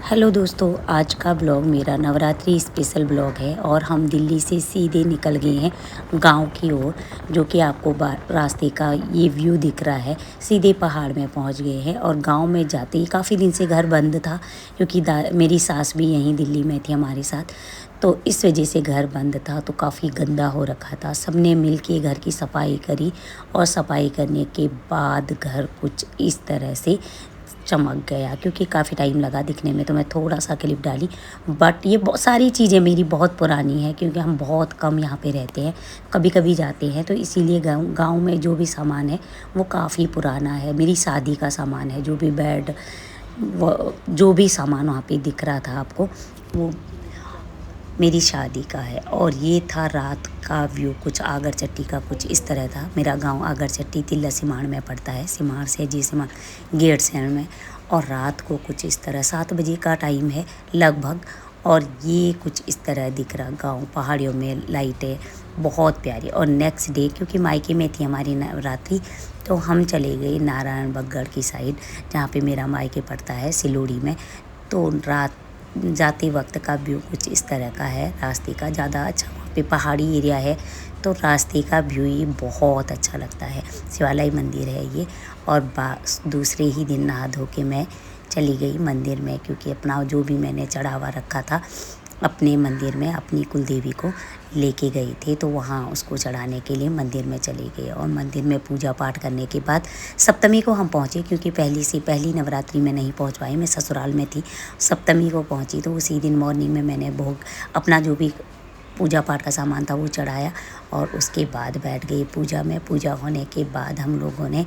Hello दोस्तों, आज का ब्लॉग मेरा नवरात्रि स्पेशल ब्लॉग है और हम दिल्ली से सीधे निकल गए हैं गांव की ओर। जो कि आपको रास्ते का ये व्यू दिख रहा है। सीधे पहाड़ में पहुंच गए हैं और गांव में जाते ही काफ़ी दिन से घर बंद था, क्योंकि मेरी सास भी यहीं दिल्ली में थी हमारे साथ। तो इस वजह से घर बंद था, तो काफ़ी गंदा हो रखा था। सबने मिल के घर की सफाई करी और सफाई करने के बाद घर कुछ इस तरह से चमक गया, क्योंकि काफ़ी टाइम लगा दिखने में। तो मैं थोड़ा सा क्लिप डाली, बट ये बहुत सारी चीज़ें मेरी बहुत पुरानी हैं, क्योंकि हम बहुत कम यहाँ पे रहते हैं, कभी कभी जाते हैं। तो इसीलिए गांव में जो भी सामान है वो काफ़ी पुराना है। मेरी शादी का सामान है, जो भी बेड, जो भी सामान वहाँ पे दिख रहा था आपको, वो मेरी शादी का है। और ये था रात का व्यू, कुछ आगरचट्टी का कुछ इस तरह था। मेरा गांव आगरचट्टी तिल्ला सिमाड़ में पड़ता है, सिमाड़ से जी सिमाड़ गेट से में। और रात को कुछ इस तरह 7 बजे का टाइम है लगभग, और ये कुछ इस तरह दिख रहा गांव। पहाड़ियों में लाइटें बहुत प्यारी। और नेक्स्ट डे, क्योंकि मायके में थी हमारी नवरात्रि, तो हम चले गए नारायण बगड़ की साइड, जहाँ पे मेरा मायके पड़ता है सिलोड़ी में। तो रात जाते वक्त का व्यू कुछ इस तरह का है। रास्ते का ज़्यादा अच्छा, वहाँ पे पहाड़ी एरिया है, तो रास्ते का व्यू ही बहुत अच्छा लगता है। शिवालय मंदिर है ये। और दूसरे ही दिन नहा धो के मैं चली गई मंदिर में, क्योंकि अपना जो भी मैंने चढ़ावा रखा था अपने मंदिर में, अपनी कुल देवी को लेके गई थी, तो वहाँ उसको चढ़ाने के लिए मंदिर में चले गए। और मंदिर में पूजा पाठ करने के बाद सप्तमी को हम पहुँचे, क्योंकि पहली नवरात्रि में नहीं पहुँच पाई, मैं ससुराल में थी। सप्तमी को पहुँची, तो उसी दिन मॉर्निंग में मैंने भोग, अपना जो भी पूजा पाठ का सामान था वो चढ़ाया, और उसके बाद बैठ गई पूजा में। पूजा होने के बाद हम लोगों ने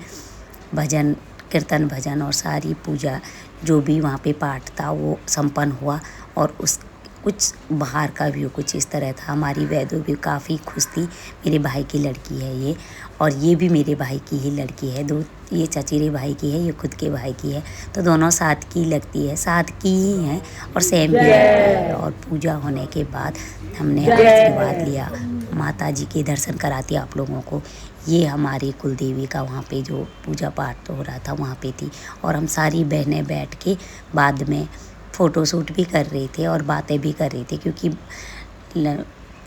भजन कीर्तन भजन और सारी पूजा जो भी वहाँ पे पाठ था वो संपन्न हुआ। और उस कुछ बाहर का व्यू कुछ इस तरह था। हमारी वैदो भी काफ़ी खुश थी। मेरे भाई की लड़की है ये, और ये भी मेरे भाई की ही लड़की है। ये चचेरे भाई की है, ये खुद के भाई की है, तो दोनों साथ की लगती है, साथ की ही हैं और सेम भी है। और पूजा होने के बाद हमने आशीर्वाद लिया, माता जी के दर्शन कराती आप लोगों को। ये हमारी कुल देवी का वहाँ पे जो पूजा पाठ हो रहा था वहाँ पे थी। और हम सारी बहनें बैठ के बाद में फ़ोटो शूट भी कर रहे थे और बातें भी कर रहे थे, क्योंकि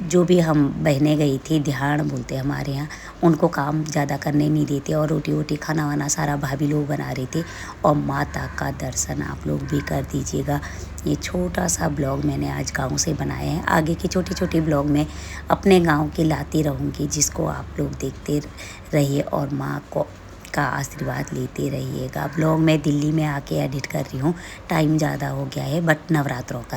जो भी हम बहनें गई थी, ध्यान बोलते हमारे यहाँ, उनको काम ज़्यादा करने नहीं देते, और रोटी वोटी खाना वाना सारा भाभी लोग बना रहे थे। और माता का दर्शन आप लोग भी कर दीजिएगा। ये छोटा सा ब्लॉग मैंने आज गांव से बनाया है। आगे के छोटे छोटे ब्लॉग में अपने गांव के लाती रहूँगी, जिसको आप लोग देखते रहिए और माँ को का आशीर्वाद लेते रहिएगा। ब्लॉग मैं दिल्ली में आके एडिट कर रही हूँ, टाइम ज़्यादा हो गया है, बट नवरात्रों का